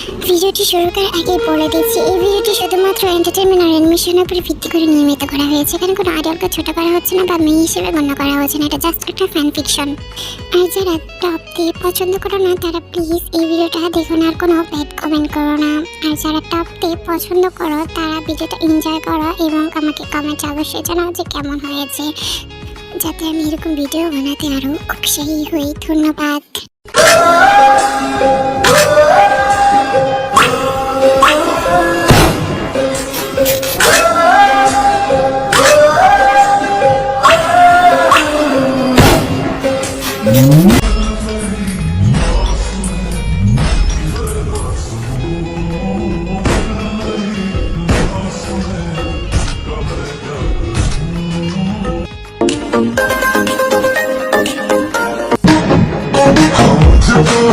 ভিডিওটি শুরু করার আগেই বলে দিচ্ছি, এই ভিডিওটি শুধুমাত্র এন্টারটেনমেন্ট আর অ্যানিমেশনের উপর ভিত্তি করে নির্মিত করা হয়েছে। এখানে কোনো আইডলকে ছোট করা হচ্ছে না বা মেয়ে হিসেবে গণ্য করা হচ্ছে না, এটা জাস্ট একটা ফ্যান ফিকশন। আর যারা টপ দিয়ে পছন্দ করো না তারা প্লিজ এই ভিডিওটা দেখো না, আর কোনো ব্যাড কমেন্ট করো না। আর যারা টপ দিয়ে পছন্দ করো তারা ভিডিওটা এনজয় করো এবং আমাকে কমেন্ট অবশ্যই জানাও যে কেমন হয়েছে, যাতে আমি এরকম ভিডিও বানাতে আরও উৎসাহী হই। ধন্যবাদ।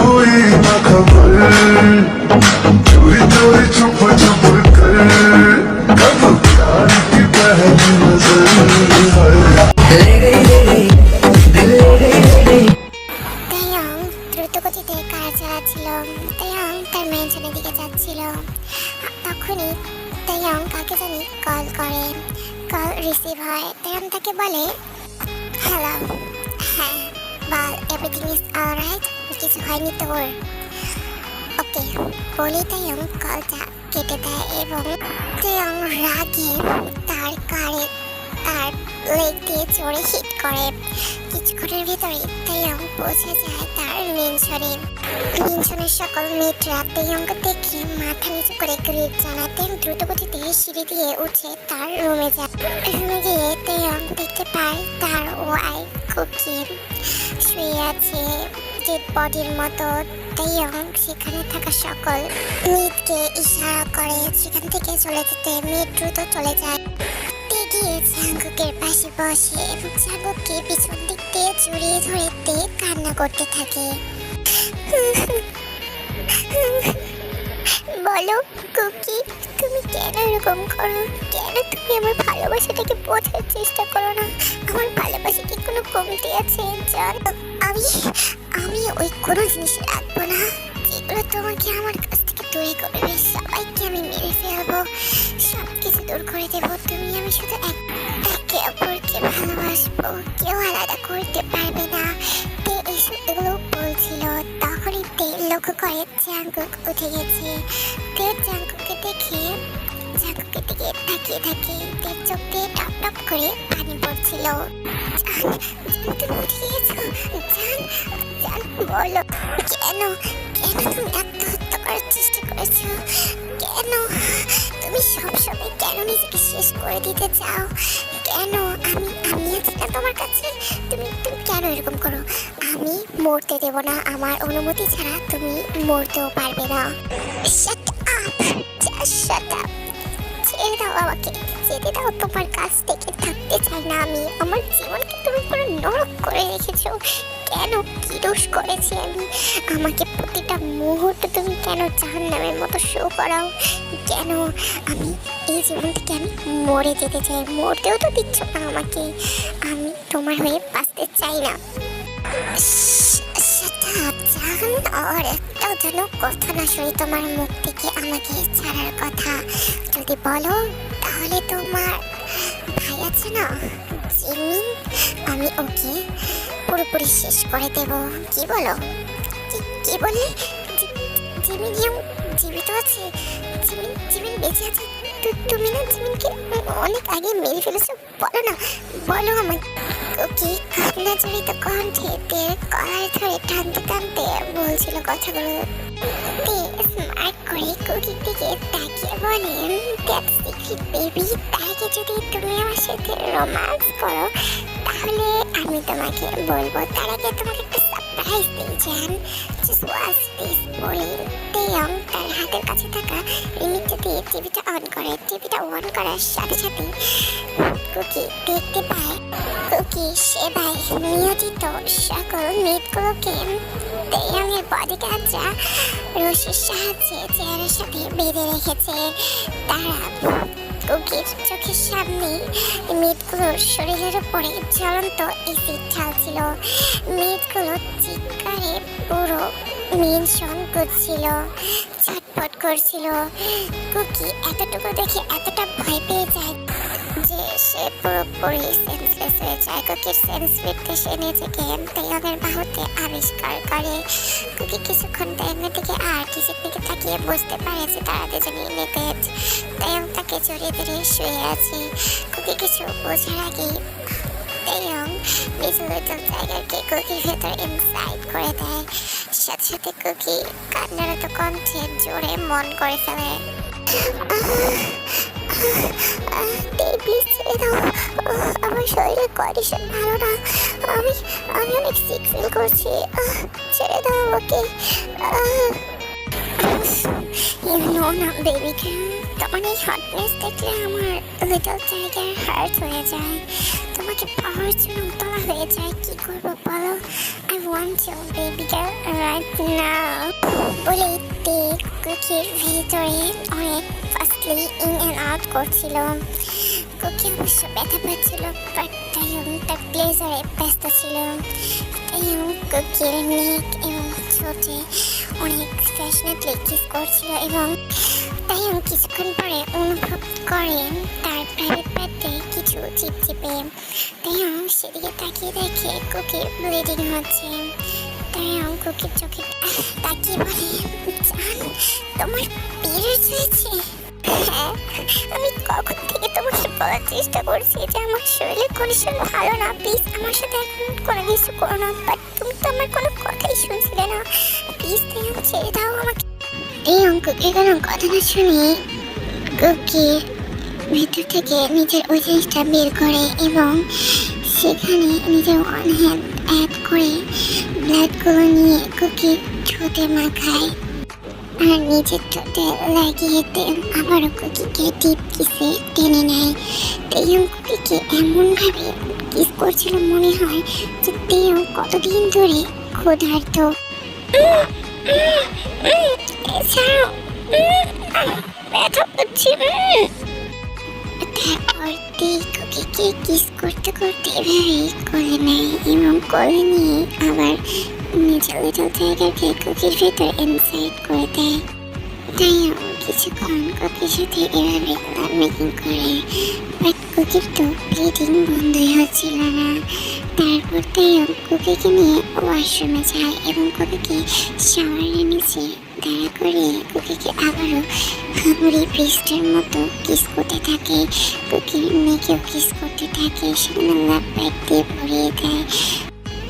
कोई ना खबर चोरी चोरी छुप छुप कर कब प्यार की पहली नजर তাইয়ং দ্রুত গতিতে কার চালাচ্ছিল। তাইয়ং তার মেনশনের দিকে যাচ্ছিল। তখনই তাইয়ং কাকে জানি কল করে। কল রিসিভ হয়। তাইয়ং তাকে বলে, হ্যালো, হ্যাঁ বল, এভরিথিং ইজ অলরাইট, কিছু হয়নি তোর? ওকে বলে তাইয়ং কলটা কেটে দেয় এবং তাইয়ং রাগে তার কারে তার লেগ দিয়ে চড়ে হিট করে। কিছুক্ষণের ভিতরে তাইয়ং পৌঁছে যায় তার মেনশনের সকল মেয়েরা তাইয়ংকে দেখে মাথা নিচু করে গ্রিট জানায়। তাইয়ং দ্রুত গতিতে সিঁড়ি দিয়ে উঠে তার রুমে যায়। রুমে গিয়ে তাইয়ং দেখতে পায় তার ওয়াইফ কুকি শুয়ে আছে ডেড বডির মতো। তাইয়ং সেখানে থাকা সকল মেয়েকে ইশারা করে সেখান থেকে চলে যেতে। মেয়ে দ্রুত চলে যায়, গিয়ে জাঙ্গুকের পাশে বসে এবং জাঙ্গুককে পিছন দিক দিয়ে জড়িয়ে ধরে কান্না করতে থাকে। বলো কুকি, তুমি কেন এরকম করো? কেন তুমি আমার ভালোবাসাটাকে বোঝার চেষ্টা করো না? আমার ভালোবাসা কি কোনো কমতি আছে? জান, আমি ওই কোনো জিনিস রাখবো না যেগুলো তোমাকে আমার কাছ থেকে দূরে করবে। সবাইকে আমি মেরে ফেলবো, সব কিছু দূর করে দেবো। তুমি আমি শুধু একে অপরকে ভালোবাসবো, কেউ আলাদা করতে পারবে না। তে এসব এগুলো বলছিল। তখনই তে লক্ষ্য করে জাঙ্গুক উঠে গেছে। তে জাঙ্গুককে দেখে জাঙ্গুকের দিকে তাকিয়ে থাকে। তে চোখ দিয়ে টপ টপ করে পানি পড়ছিল। জান, তুমি উঠে গেছো? জান বলো, কেন তুমি আত্মহত্যা করার চেষ্টা করেছো? কেন তুমি সবসময় কেন নিজেকে শেষ করে দিতে চাও? কেন আমি আছি না তোমার কাছে? তুমি কেন এরকম করো? আমি মরতে দেব না, আমার অনুমতি ছাড়া তুমি মরতেও পারবে না। Shut up, just shut up, ছেড়ে দাও আমাকে, যেতে দাও। তোমার কাছ থেকে থাকতে চাই না আমি। আমার জীবনকে তুমি পুরো নরক করে রেখেছো। কেন, কি দোষ করেছি আমি? আমাকে প্রতিটা মুহূর্তে তুমি কেন জাহান্নামের মতো শো করাও? কেন আমি এই জীবন থেকে আমি মরে যেতে চাই? মরতেও তো দিচ্ছ না আমাকে। আমি তোমার হয়ে বাঁচতে চাই না। জান, আর একটাও যেন কথা না শুনি তোমার মুখ থেকে আমাকে ছাড়ার কথা। যদি বলো তাহলে তোমার ভাই আছে না জিমিন, আমি ওকে পুরোপুরি শেষ করে দেব। কি বলো? কি বলে? জিমিন জীবিত আছে? জিমিন বেঁচে আছে? তুমি না জিমিনকে অনেক আগে মেরে ফেলেছো? বলো আমাকে। কুকি কান্না জড়িত কণ্ঠে তে কলার ধরে টানতে টানতে বলছিল কথাগুলো। তে স্মার্ট করে কুকির দিকে তাকিয়ে বলে, দ্যাট সিক্রেট বেবি, তার আগে যদি তুমি আমার সাথে রোম্যান্স করো তাহলে আমি তোমাকে বলবো। তার আগে তোমাকে একটা সারপ্রাইজ দিই জান। জাস্ট ওয়াচ দিস বলে তাইয়ং তার হাতের কাছে থাকা রিমোটটা দিয়ে টিভিটা অন করে। টিভিটা অন করার সাথে সাথে কুকি দেখতে পায় কুকি সেবায় নিয়োজিত সকল মেয়েগুলোকে তাইয়ংয়ের বডিগার্ডরা রশির সাহায্যে চেয়ারের সাথে বেঁধে রেখেছে। তারা কুকির চোখের সামনে মেয়েগুলোর শরীরের উপরে জ্বলন্ত এসিড ঢালছিল। মেয়েগুলো চিৎকারে পুরো মেনশন করছিল। ছটফট করছিল। কুকি এতটুকু দেখে এতটা ভয় পেয়ে যায় যে সে পুরোপুরি সেন্সলেস হয়ে যায়। কুকির সেন্স ফিরতে সে নিজেকে তাইয়নের বাহুতে আবিষ্কার করে। কুকি কিছুক্ষণ তাইয়নের দিকে আর নিজের দিকে তাকিয়ে বুঝতে পারে যে তারা দুজনেই নিতেজ। তাইয়ন তাকে জড়িয়ে ধরে শুয়ে আছে। কুকি কিছু বোঝার আগেই তাইয়ন নিজ লিটল টাইগারকে কুকির ভেতর ইনসাইড করে দেয়। সাথে সাথে কুকি কান্নারত কণ্ঠে জোরে মন করে ফেলে, প্লিজ ছেড়ে দাও, আমার শরীরের কন্ডিশন ভালো না, আমি অনেক সিক ফিল করছি, ছেড়ে দাও আমাকে। না বেবি, তোমার এই হটনেস দেখলে আমার লিটল টাইগার হার্ট হয়ে যায়। তোমাকে পাওয়ার জন্য উতলা হয়ে যায়। কি করবো বলো? I want you baby girl right now. বলে কুকির ভিতরে অনেক ফাস্টলি ইন অ্যান্ড আউট করছিল। কুকি অবশ্য ব্যথা পাচ্ছিল, বাট তাইয়ন তার প্লেজারে ব্যস্ত ছিল। তাইয়ন কুকির নেক এবং ছোটে অনেক ফ্যাশনেটলি কিস করছিল এবং তাইয়ন কিছুক্ষণ পরে অনুভব করেন তার প্রাইভেট পার্টে কিছু চিপচিপে। তাইয়ন সেদিকে তাকিয়ে দেখে কুকির ব্লিডিং হচ্ছে। তাইয়ন কুকির চোখে তাকিয়ে বলে, জান, তোমার পিরিয়ডস হয়েছে? হ্যাঁ, আমি কখন থেকে তোমাকে বলার চেষ্টা করছি যে আমার শরীরের কন্ডিশন ভালো না, প্লিজ আমার সাথে এখন কোনো কিছু করো না, বাট তুমি তো আমার কোনো কথাই শুনছিলে না। প্লিজ তাইয়ন ছেড়ে দাও আমাকে। এই কুকির কোনো কথা না শুনে কুকি ভেতর থেকে নিজের ওই জিনিসটা বের করে এবং সেখানে নিজের ওয়ান হ্যান্ড অ্যাড করে ব্লাডগুলো নিয়ে কুকির ঠোঁটে মাখায় আর নিজের ঠোঁটে লাগিয়ে দেন। আবারও কুকিকে ডিপ কিসে টেনে নেয়। তাইয়ন কুকিকে এমনভাবে কিস করছিল মনে হয় যে তাইয়ন কতদিন ধরে ক্ষুধার্ত। ব্যথা পাচ্ছি। তারপর কুকিকে কিস করতে করতে এভাবেই কোলে নেয় এবং কোলে নিয়ে আবার নিজের লিটল টাইগারকে কুকির ভেতর ইনসাইড করে দেয়। তাইয়ন কিছুক্ষণ কুকির সাথে এভাবে লাভ মেকিং করে, বাট কুকির তো ব্লিডিং বন্ধই হচ্ছিল না। তারপর তাইয়ন কুকিকে নিয়ে ওয়াশরুমে যায় এবং কুকিকে শাওয়ারের নিচে দাঁড়া করে কুকিকে আবারও হামুরি পৃষ্ঠের মতো কিস করতে থাকে। কুকির মেয়েকেও কিস করতে থাকে, সেখানে লাভ বাইট দিয়ে ভরিয়ে দেয়।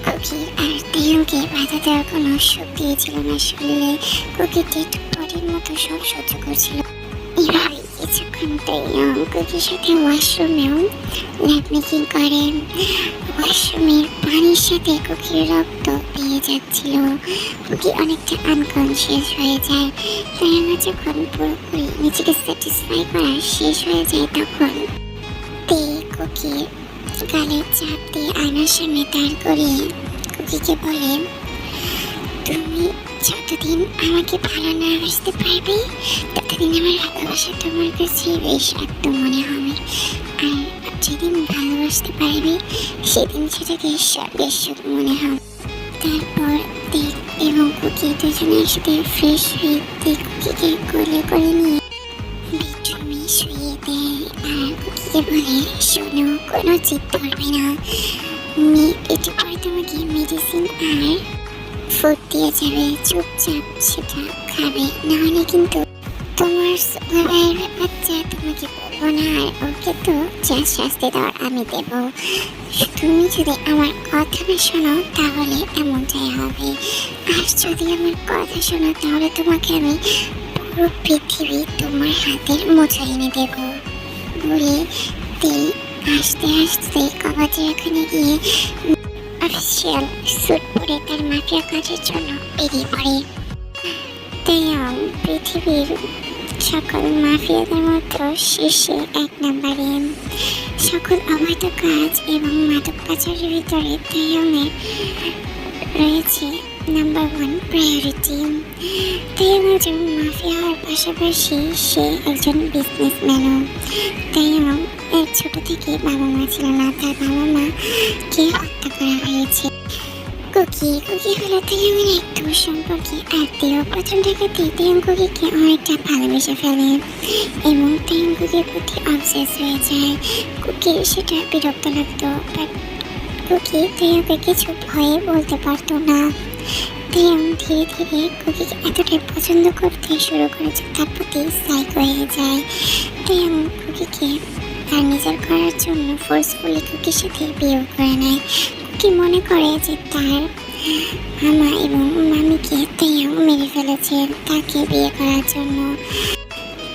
কুকি আর তাইয়নকে বাধা দেওয়ার কোনো শক্তি ছিল না শরীরে। কুকি ডেড বডির মতো সব সহ্য করছিল। এভাবে কিছুক্ষণ তাইয়ন কুকির সাথে ওয়াশরুমেও ল্যাব মেকিং করে। ওয়াশরুমের পানির সাথে কুকির রক্ত পেয়ে যাচ্ছিল। কুকি অনেকটা আনকনসিয়াস হয়ে যায়। তাইয়ন যখন পুরোপুরি নিজেকে স্যাটিসফাই করা শেষ হয়ে যায় তখন কুকির গালে চাপ দিয়ে আয়নার সামনে দাঁড় করিয়ে কুকিকে বলে, তুমি যতদিন আমাকে ভালো না বাসতে পারবে ততদিন আমার ভালোবাসা তোমার কাছে বেশ আত্ম মনে হবে, আর যেদিন ভালোবাসতে পারবে সেদিন সেটাকে বেশ মনে হবে। তারপর দেখ এবং কুকি দুজনে একসাথে ফ্রেশ হয়ে কুকিকে কোলে করে নিয়ে বেডরুমে শুয়ে দেয় আর কুকিকে বলে, শোনো, কোনো জিদ ধরবে না, একটু পরে তোমাকে মেডিসিন আর ফুড দিয়ে যাবে, চুপচাপ সেটা খাবে, নাহলে কিন্তু তোমার সুপারভাইয়ের বাচ্চা তোমাকে বলবো না, আর ওকে তো যা শাস্তি দেওয়ার আমি দেব। তুমি যদি আমার কথা না শোনো তাহলে এমনটাই হবে, আর যদি আমার কথা শোনো তাহলে তোমাকে আমি পুরো পৃথিবী তোমার হাতের মুঠোয় এনে দেব বলে আস্তে আস্তে কবাজের ওখানে গিয়ে অফিসিয়াল স্যুট পরে তার মাফিয়া কাজের জন্য বেরিয়ে পড়ে। তাইয়ন পৃথিবীর সকল মাফিয়াদের মধ্যে শীর্ষে 1 নম্বরে। সকল অবৈধ কাজ এবং মাদক পাচারের ভিতরে তাইয়নের রয়েছে নাম্বার 1 প্রায়োরিটি। তাইয়ন একজন মাফিয়া হওয়ার পাশাপাশি সে একজন বিজনেসম্যানও। তাইয়ন ছোট থেকে বাবা মা ছিল না, তার বাবা মাকে হত্যা করা হয়েছে। কুকি হলো তেয়ামের এক দূর সম্পর্কে আত্মীয়। প্রথম দেখাতেই তেয়াম কুকিকে অনেকটা ভালোবেসে ফেলে এবং তেয়াম কুকির প্রতি অবসেস হয়ে যায়। কুকির সেটা বিরক্ত লাগতো, বাট কুকি তেয়ামকে কিছু ভয়ে বলতে পারতো না। তেয়াম ধীরে ধীরে কুকিকে এতটাই পছন্দ করতে শুরু করেছে, তার প্রতি সাইকো হয়ে যায়। তেয়াম কুকিকে তার নিজের করার জন্য ফোর্সফুলি কুকির সাথে বিয়ে করে নেয়। কুকি মনে করে যে তার মামা এবং মামিকে তেয়াম মেরে ফেলেছে তাকে বিয়ে করার জন্য,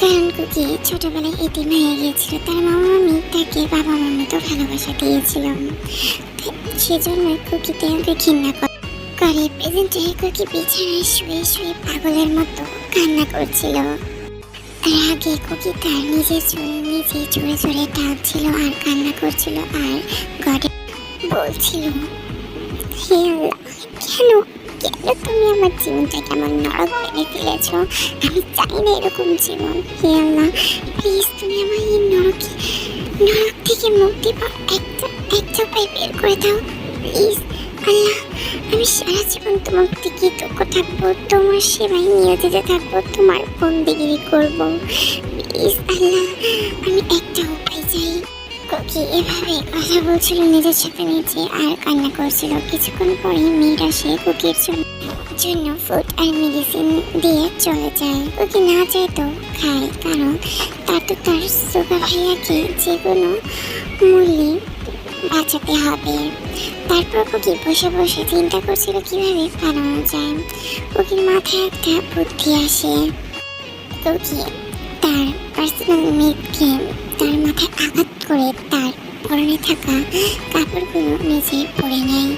কারণ কুকি ছোটবেলায় এতিম হয়ে গিয়েছিল। তার মামা মামি তাকে বাবা মার মতো ভালোবাসা দিয়েছিল, সেজন্যই কুকি তেয়ামকে ঘৃণা করে। প্রেজেন্টে কুকি বিছানায় শুয়ে শুয়ে পাগলের মতো কান্না করছিল। রাগে কুকি তার নিজের চুল নিজে জোরে জোরে টানছিল আর কান্না করছিল আর গডে বলছিল, হে আল্লাহ, কেন কেন তুমি আমার জীবনটাকে আমার নরক বেঁধে ফেলেছ? আমি চাই না এরকম জীবন। হে আল্লাহ, প্লিজ তুমি আমার এই নরক থেকে মুক্তি পাও, একটা উপায় বের করে দাও প্লিজ। আল্লাহ, আমি সারা জীবন তোমার প্রতি কৃতজ্ঞ থাকবো, তোমার সেবায় নিয়োজিত থাকবো, তোমার বন্দেগিরি করবো। প্লিজ আল্লাহ, আমি একটা উপায় চাই। কুকি এভাবে কথা বলছিল নিজের সাথে নিজে আর কান্না করছিল। কিছুক্ষণ পরে মেয়েরা সে কুকির জন্য ফুড আর মেডিসিন দিয়ে চলে যায়। কুকি না চাইতো খায়, কারণ তার তো তার সুগা ভাইয়াকে যে কোনো মূল্যে বাঁচাতে হবে। তারপর কুকি বসে বসে চিন্তা করছিল কিভাবে পালানো যায়। কুকির মাথায় একটা বুদ্ধি আসে। কুকি তার পার্সোনাল মেডকে তার মাথায় আঘাত করে তার পরনে থাকা কাপড়গুলো নিজে পরে নেয়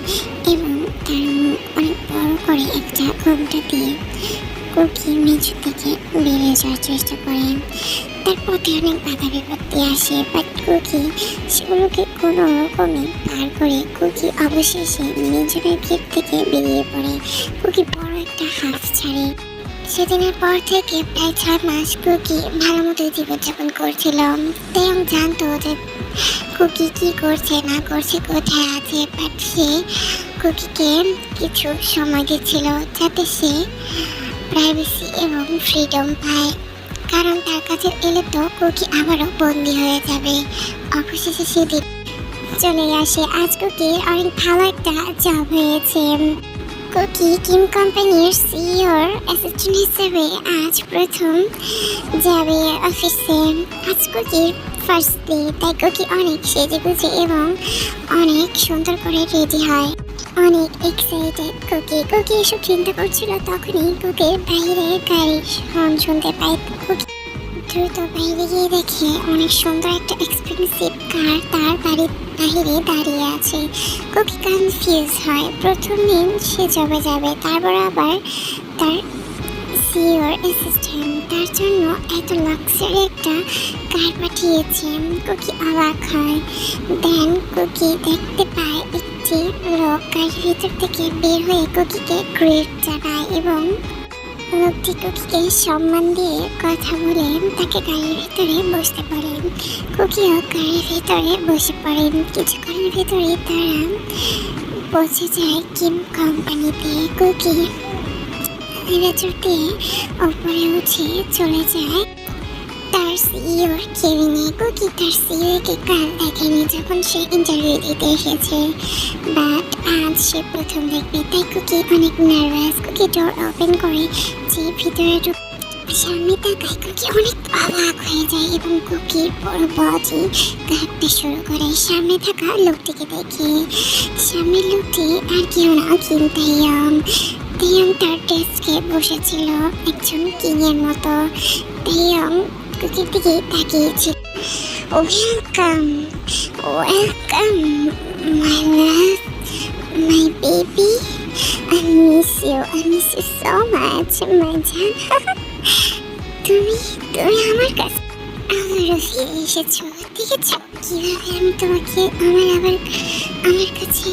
এবং তার মুখ অনেক বড় করে একটা ঘোমটা দিয়ে কুকি মেঝে থেকে বেরিয়ে যাওয়ার চেষ্টা করে। তার পথে অনেক বাধা বিপত্তি আসে, বাট কুকি সেগুলোকে কোনো রকমে পার করে কুকি অবশেষে মেঝের গেট থেকে বেরিয়ে পড়ে। কুকি বড় একটা হাফ ছাড়ে। সেদিনের পর থেকে প্রায় 6 মাস কুকি ভালো মতো জীবনযাপন করছিল। তেয়াম জানতো যে কুকি কি করছে না করছে, কোথায় আছে, বাট সে কুকিকে কিছু সময় দিচ্ছিল যাতে সে প্রাইভেসি এবং ফ্রিডম পায়, কারণ তার কাছে এলে তো কুকি আবারও বন্দি হয়ে যাবে। অবশেষে সেদিন চলে আসে। আজ কুকির অনেক ভালো একটা জব হয়েছে। কুকি কিম কোম্পানির সিইওর অ্যাসিস্ট্যান্ট হিসেবে আজ প্রথম যাবে অফিসে। আজ কুকির ফার্স্ট ডে, তাই কুকি অনেক সেজেগুজে এবং অনেক সুন্দর করে রেডি হয়, অনেক এক্সাইটেড। কুকি এসব চিন্তা করছিল, তখনই কুকির বাইরে গাড়ির হর্ন শুনতে পায়। কুকি দ্রুত বাইরে গিয়ে দেখে অনেক সুন্দর একটা এক্সপেন্সিভ কার তার বাড়ির বাইরে দাঁড়িয়ে আছে। কুকি কনফিউজ হয়। প্রথম দিন সে জবে যাবে, তারপর আবার তার সিইওর অ্যাসিস্ট্যান্ট তার জন্য এত লাক্সারি একটা কার পাঠিয়েছে। কুকি অবাক হয়। দেন কুকি দেখতে পায় একটি লোক গাড়ির ভিতর থেকে বের হয়ে কুকিকে গ্রেট জানায় এবং লোকটি কুকিকে সম্মান দিয়ে কথা বলে তাকে গাড়ির ভিতরে বসতে পারেন। কুকিও গাড়ির ভিতরে বসে পড়েন। কিছুক্ষণের ভিতরে তারা পৌঁছে যায় কিম কোম্পানিতে। কুকি এলিভেটর দিয়ে উপরে উঠে চলে যায় তার সিইওর কেবিনে। কুকি তার সিইওকে কাল দেখেনি যখন সে ইন্টারভিউ দিতে এসেছে, বাট আজ সে প্রথম দেখবে, তাই কুকি অনেক নার্ভাস। কুকি ডোর ওপেন করে যে ভিতরে সামনে তাকায়। কুকি অনেক অবাক হয়ে যায় এবং কুকির বড় বডি কাঁপতে শুরু করে। সামনে থাকা লোকটিকে দেখে। সামনের লোকটি আর কেউ না, কিম তাইয়াম। তাইয়াম তার ডেস্কে বসেছিল একজন কিংয়ের মতো। তাইয়াম কুকির দিকে তাকিয়েছিল। Welcome my love, my baby, I miss you so much, my জান। তুমি আমার কাছে আবারও ফিরে এসেছো। দেখেছো কিভাবে আমি তোমাকে আমার কাছে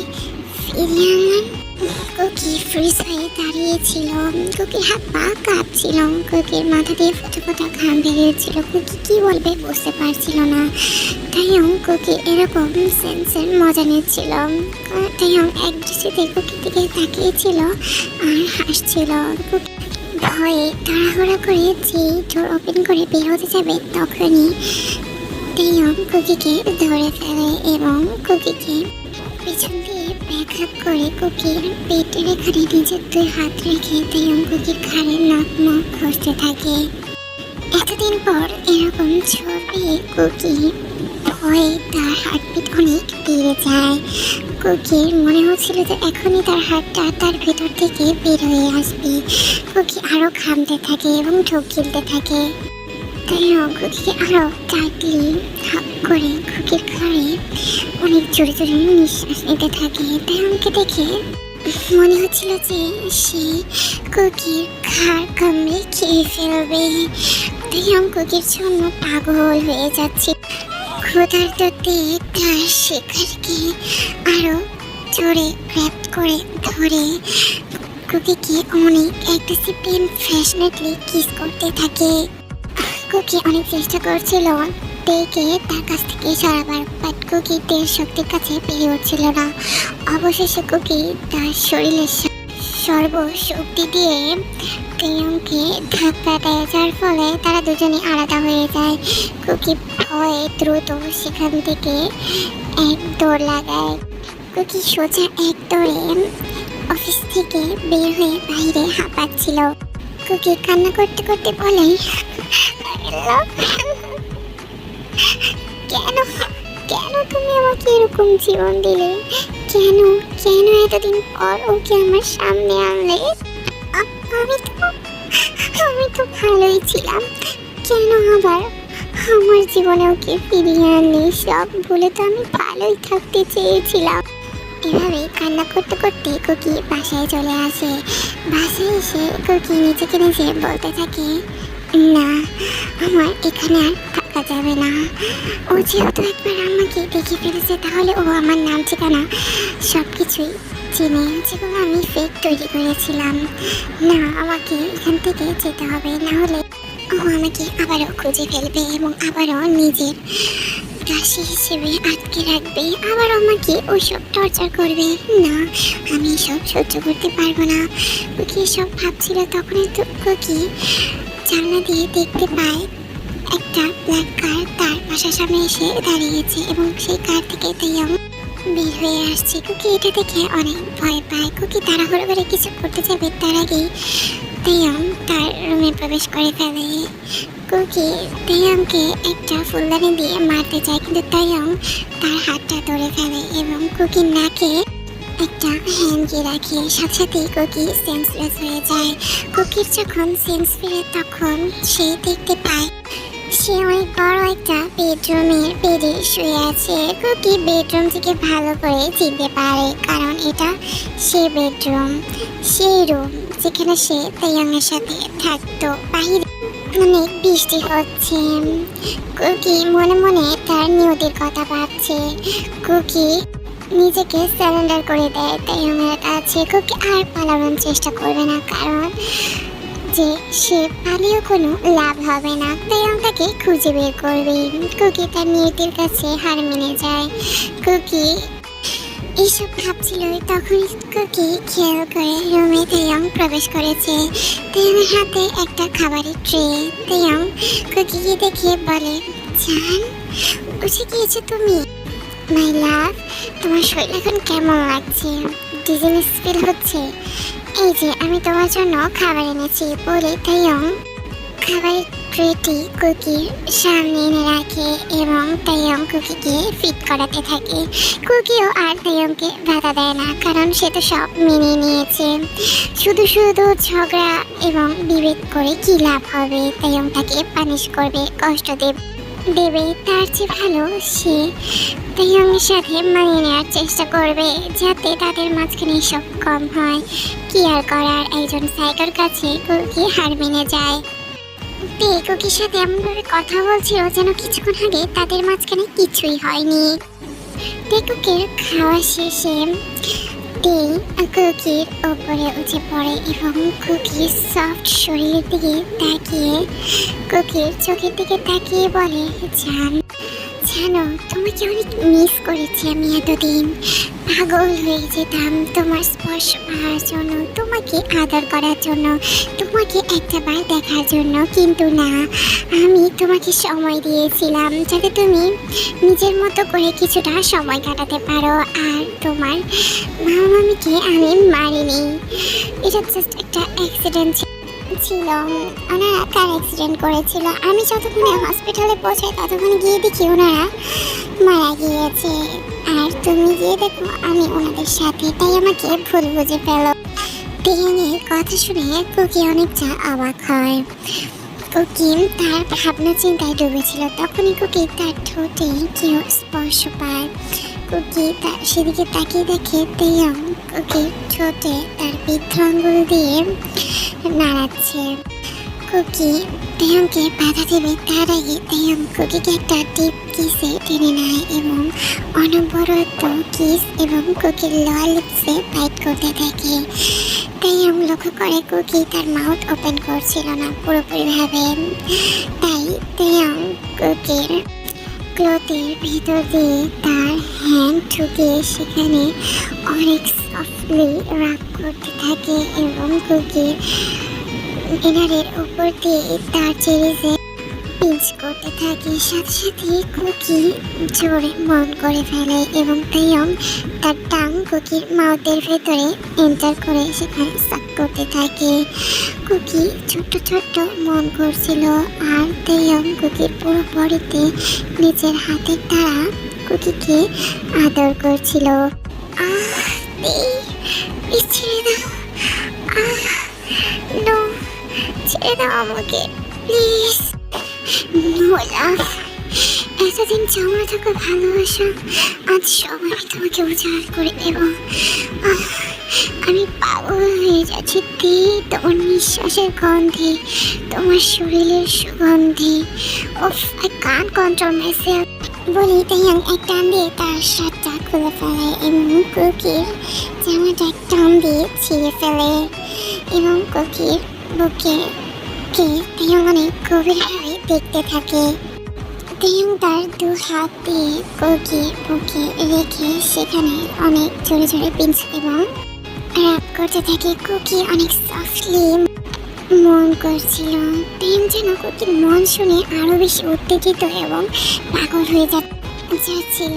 ফিরিয়ে আনলাম। কুকি ফ্রিজ হয়ে দাঁড়িয়েছিল। কুকির হাত পা কাঁপছিল, কুকির মাথা দিয়ে ফোঁটা ফোঁটা ঘাম বেরিয়েছিল। কুকি কি বলবে বুঝতে পারছিল না। তাইয়ং কুকি এরকম সেন্সের মজা নিচ্ছিল। তাইয়ং এক দৃষ্টিতে কুকির দিকে তাকিয়েছিল আর হাসছিল। কুকি ভয়ে তাড়াহুড়া করে যে ডোর ওপেন করে বের হতে যাবে তখনই তাইয়ং কুকিকে ধরে ফেলে এবং কুকিকে পেছন দিয়ে ব্যাঘাত করে কুকির পেটের এখানে নিজের 2 হাত রেখে তাইয়ং কুকির ঘাড়ের নাক মুখ ঘষতে থাকে। এতদিন পর এরকম ছোঁয়া পেয়ে কুকি ভয়ে তার হার্টবিট অনেক বেড়ে যায়। কুকির মনে হচ্ছিল যে এখনই তার হাতটা তার ভেতর থেকে বের হয়ে আসবে। কুকি আরো ঘামতে থাকে এবং ঢোক গিলতে থাকে। তাইয়ং কুকিকে আরো টাইটলি হাত করে কুকির ঘাড়ে অনেক জোরে জোরে নিঃশ্বাস নিতে থাকে। তাইয়ংকে দেখে মনে হচ্ছিল যে সে কুকির ঘাড় কামড়ে খেয়ে ফেলবে। তাইয়ং কুকির জন্য পাগল হয়ে যাচ্ছে। ক্ষুধার্ততে তার শিকারকে আরো জোরে গ্র্যাব করে ধরে কুকিকে অনেক অ্যাগ্রেসিভলি প্যাশনেটলি কিস করতে থাকে। কুকি অনেক চেষ্টা করছিল তেকে তার কাছ থেকে সরাবার, বাট কুকি তের শক্তির কাছে পেরে উঠছিল না। অবশেষে কুকি তার শরীরের সর্বশক্তি দিয়ে তেয়ংকে ধাক্কা দেয়, যার ফলে তারা দুজনে আলাদা হয়ে যায়। কুকি ভয়ে দ্রুত সেখান থেকে এক দৌড় লাগায়। কুকি সোজা এক দৌড়ে অফিস থেকে বের হয়ে বাইরে হাঁপাচ্ছিল। কুকি কান্না করতে করতে বলে, কেন কেন তুমি আমাকে এরকম জীবন দিলে? কেন কেন এতদিন পর ওকে আমার সামনে আনলে? আমি তো ভালোই ছিলাম, কেন আবার আমার জীবনে ওকে ফিরিয়ে আনলে? সব ভুলে তো আমি ভালোই থাকতে চেয়েছিলাম। এভাবে কান্না করতে করতে কুকি বাসায় চলে আসে। বাসায় এসে কুকি নিজেকে নিজে বলতে থাকে, না, আমার এখানে আর থাকা যাবে না। ও যেহেতু একবার আমাকে দেখে ফেলেছে, তাহলে ও আমার নাম ঠিকানা সব কিছুই চিনে, যেগুলো আমি ফেক তৈরি করেছিলাম। না, আমাকে এখান থেকে যেতে হবে, না হলে ও আমাকে আবারও খুঁজে ফেলবে এবং আবারও নিজের দাসী হিসেবে আটকে রাখবে, আবার আমাকে ওইসব টর্চার করবে। না, আমি সব সহ্য করতে পারবো না। কুকি সব ভাবছিল, তখনই তো কুকি জানলা দিয়ে দেখতে পায় একটা ব্ল্যাক কার তার বাসার সামনে এসে দাঁড়িয়েছে এবং সেই কার থেকে তাইয়ং বের হয়ে আসছে। কুকি এটা দেখে অনেক ভয় পায়। কুকি তাড়াহুড়ো করে কিছু করতে যাবে, তার আগেই তাইয়ং তার রুমে প্রবেশ করে ফেলে। কুকি তাইয়ংকে একটা ফুলদানি দিয়ে মারতে চায়, কিন্তু তাইয়ং তার হাতটা ধরে ফেলে এবং কুকির নাকে একটা হ্যান্ডকি রাখে। সাথে সাথেই কুকি সেন্সলেস হয়ে যায়। কুকির যখন সেন্স ফিরে তখন সে দেখতে পায় সে অনেক বড় একটা বেডরুমের বেডে শুয়ে আছে। কুকি বেডরুম থেকে ভালো করে চিনতে পারে, কারণ এটা সে বেডরুম, সেই রুম যেখানে সে তাইয়ংয়ের সাথে থাকতো। বাহিরে অনেক বৃষ্টি হচ্ছে। কুকি মনে মনে তার নিয়তির কথা ভাবছে। কুকি নিজেকে সারেন্ডার করে দেয় তাইয়ংয়ের কাছে। কুকি আর পালানোর চেষ্টা করবে না, কারণ যে সে পালিয়েও কোনো লাভ হবে না। তাইয়ং তাকে খুঁজে বের করবে। কুকি তার নিয়তির কাছে হার মেনে যায়। কুকি এইসব ভাবছিল, তখন কুকি খেয়াল করে রুমে তাইয়ং প্রবেশ করেছে। তাইয়ংয়ের হাতে একটা খাবারের ট্রে। তাইয়ং কুকিকে দেখে বলে, জান, বুঝে গিয়েছো তুমি? মাই লাভ, তোমার শরীর এখন কেমন লাগছে? ডিজিনেস ফিল হচ্ছে? এই যে আমি তোমার জন্য খাবার এনেছি বলে তাইয়ং খাবারের ট্রেটি কুকির সামনে এনে রাখে এবং তাইয়ং কুকিকে ফিট করাতে থাকে। কুকিও আর তাইয়ংকে বাধা দেয় না, কারণ সে তো সব মেনে নিয়েছে। শুধু শুধু ঝগড়া এবং বিভেদ করে কি লাভ হবে? তাইয়ং তাকে পানিশ করবে, কষ্ট দেবে, তার চেয়ে ভালো সে তাইয়ংয়ের সাথে মানিয়ে নেওয়ার চেষ্টা করবে, যাতে তাদের মাঝখানে সব কম হয়। কি আর করার, একজন সাইকোর কাছে কুকি হার মেনে যায়। তে কুকির সাথে এমনভাবে কথা বলছিল যেন কিছুক্ষণ আগে তাদের মাঝখানে কিছুই হয়নি। তে কুকির খাওয়া শেষে দিয়ে কুকির ওপরে উঠে পড়ে এবং কুকির সফট শরীরের দিকে তাকিয়ে কুকির চোখের দিকে তাকিয়ে বলে, জানো তোমাকে অনেক মিস করেছি আমি এতদিন। পাগল হয়ে যেতাম তোমার স্পর্শ পাওয়ার জন্য, তোমাকে আদর করার জন্য, তোমাকে একটাবার দেখার জন্য। কিন্তু না, আমি তোমাকে সময় দিয়েছিলাম যাতে তুমি নিজের মতো করে কিছুটা সময় কাটাতে পারো। আর তোমার মামামিকে আমি মারিনি, এটা জাস্ট একটা অ্যাক্সিডেন্ট ছিল। ওনারা কার অ্যাক্সিডেন্ট করেছিল। আমি যতক্ষণে হসপিটালে পৌঁছাই ততক্ষণে গিয়ে দেখি ওনারা মারা গিয়েছে। আর তুমি গিয়ে দেখো আমি ওনাদের সাথে, তাই আমাকে ভুল বুঝে ফেলো। টিয়ানের কথা শুনে কুকি অনেকটা অবাক হয়। কুকি তার ভাবনা চিন্তায় ডুবেছিল। তখনই কুকি তার ঠোঁটে কেউ স্পর্শ পায়। কুকি তার সেদিকে তাকিয়ে দেখে তেয়ং কুকির ঠোঁটে তার বৃদ্ধ আঙ্গুল দিয়ে নাড়াচ্ছে। কুকি তেয়ংকে বাধা দেবে তার আগে তেয়ং কুকিকে একটা ডিপ কিসে টেনে নেয় এবং অনবরত কিস এবং কুকির লোয়ার লিপসে বাইট করতে থাকে। তেয়ং লক্ষ্য করে কুকি তার মাউথ ওপেন করছিল না পুরোপুরিভাবে, তাই তেয়ং কুকির ক্লথের ভিতর দিয়ে তার হ্যান্ড ঢুকে সেখানে অনেক সফটলি রাব করতে থাকে এবং কুকির ইনারের উপর দিয়ে তার চেরিজে পিঞ্চ করতে থাকে। সাথে সাথে কুকি জোরে মন করে ফেলে এবং তেয়ং তার টাং কুকির মাউথের ভেতরে এন্টার করে সেখানে সাক করতে থাকে। কুকি ছোট্ট ছোট্ট মন করছিল আর তেয়ং কুকির পুরো বডিতে নিজের হাতের দ্বারা কুকিকে আদর করছিল। ছেড়ে দাও, নো, ছেড়ে দাও আমাকে প্লিজ। এতদিন জমা থাকা ভালোবাসা আজ সব আমি তোমাকে উজাড় করে দেব। আমি পাগল হয়ে যাচ্ছি তোমার নিঃশ্বাসের গন্ধে, তোমার শরীরের সুগন্ধে। ওফ, আই কান্ট কন্ট্রোল মাইসেলফ। বলি তেয়ং এক টান দিয়ে তার শার্টটা খুলে ফেলে এবং কুকির জামাটা এক টান দিয়ে ছিঁড়ে ফেলে এবং কুকির বুকে তেয়ং অনেক গভীরভাবে দেখতে থাকে। তেয়ং তার দু হাত দিয়ে কুকির বুকে রেখে সেখানে অনেক জোরে জোরে পিঞ্চ এবং র্যাপ করতে থাকে। কুকি অনেক সফটলি মন করছিল। তেয়ং যেন কুকির মন শুনে আরো বেশি উত্তেজিত এবং পাগল হয়ে যাচ্ছিল।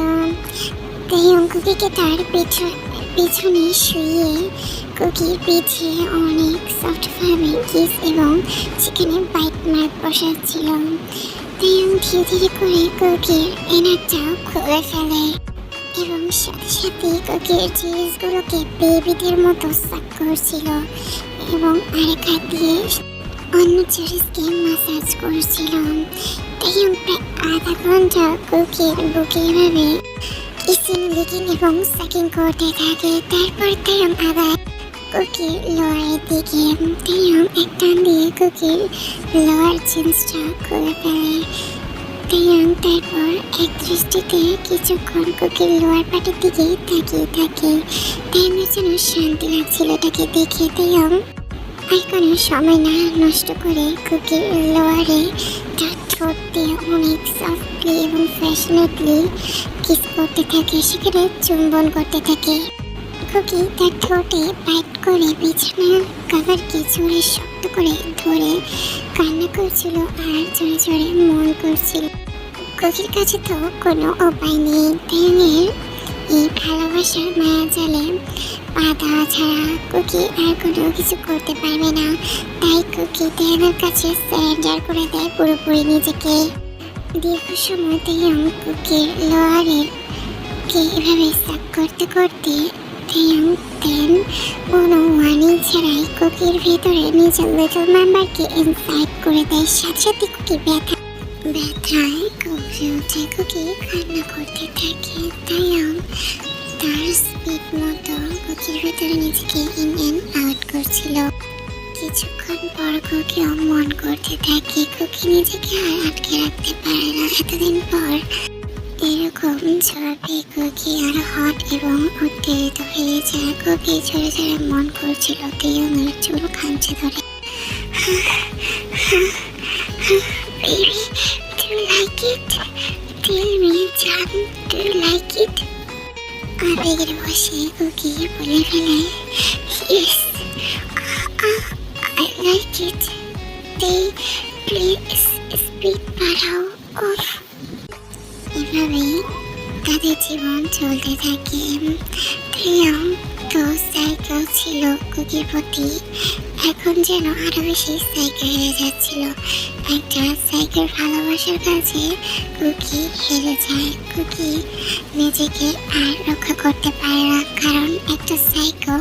তেয়ং কুকিকে তার পিছনে শুয়ে কুকির পিঠে অনেক সফটভাবে কিস এবং সেখানে বাইট মার্ক বসাচ্ছিল। তেয়ং ধীরে ধীরে করে কুকির এনারটাও খুলে ফেলে এবং সাথে সাথে কুকির জিনিসগুলোকে বেবিদের মতো সাক করছিল এবং আরেক হাত দিয়ে অন্য জিনিসকে মাসাজ করছিল। তেয়ং প্রায় আধা ঘন্টা কুকির বুকে এভাবে কিসিং, লিকিং এবং সাকিং করতে থাকে। তারপর তেয়ং আবার কুকির লোয়ারের দিকে তেয়ং এক টান দিয়ে কুকির লোয়ার জিন্সটা খুলে ফেলে। তেয়ং তারপর এক দৃষ্টিতে কিছুক্ষণ কুকির লোয়ার পাটির দিকে তাকিয়ে থাকে। তেয়ংয়ের যেন শান্তি লাগছিল এটাকে দেখে। তেয়ং আর কোনো সময় না নষ্ট করে কুকির লোয়ারে তার ঠোঁট দিয়ে অনেক সফটলি এবং ফ্যাশনেটলি কিস করতে থাকে, সেখানে চুম্বন করতে থাকে। কুকি তার ঠোঁটে বাইট করে বিছানার কাভারকে জোরে শক্ত করে ধরে কান্না করছিল আর জোরে জোরে মন করছিল। কুকির কাছে তো কোনো উপায় নেই। তেয়ংয়ের এই ভালোবাসার মায়া জালে পা দেওয়া ছাড়া কুকি আর কোনো কিছু করতে পারবে না। তাই কুকি তেয়ংয়ের কাছে সারেন্ডার করে দেয় পুরোপুরি নিজেকে। দীর্ঘ সময় তেয়ং কুকির লোয়ারের কে এভাবে সাক করতে করতে তেয়ং কোনো ওয়ার্নিং ছাড়াই কুকির ভেতরে নিজের লিটল মেম্বারকে ইনসাইড করে দেয়। সাথে সাথে কুকি ব্যথায় কবরে উঠে কুকি কান্না করতে থাকে। তেয়ং তার স্পিড মতো কুকির ভেতরে নিজেকে ইন অ্যান্ড আউট করছিল। কিছুক্ষণ পর কুকিও মন করতে থাকে। কুকি নিজেকে আর আটকে রাখতে পারে না। এতদিন পর এরকম ঝড়ে কুকি আরো হট এবং উত্তেজিত হয়ে যায়। কুকি ঝরে ঝরে মন করছিল তেয়ংয়ের চুল খামচে ধরে। Baby, do you like it? Tell me, John, do you like it? আবেগের বসে কুকি বলে ফেলে, Yes, I like it. They please speed বাড়াও off. এভাবেই তাদের জীবন চলতে থাকে। তেয়ং তো সাইকেল ছিল কুকির প্রতি, এখন যেন আরো বেশি সাইকেল হয়ে যাচ্ছিল। একটা সাইকেল ভালোবাসার কাছে কুকি হেরে যায়। কুকি নিজেকে আর রক্ষা করতে পারে না, কারণ একটা সাইকেল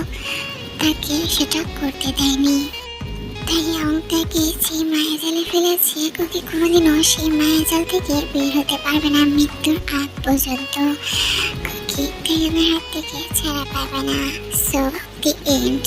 তাকে সেটা করতে দেয়নি। তেয়ং তাকে সেই মায়াজালে ফেলেছে। কুকি কোনোদিনও সেই মায়াজাল থেকে বের হতে পারবে না মৃত্যুর আগ পর্যন্ত। কুকি তেয়ংয়ের হাত থেকে ছাড়া পাবে না। So the end.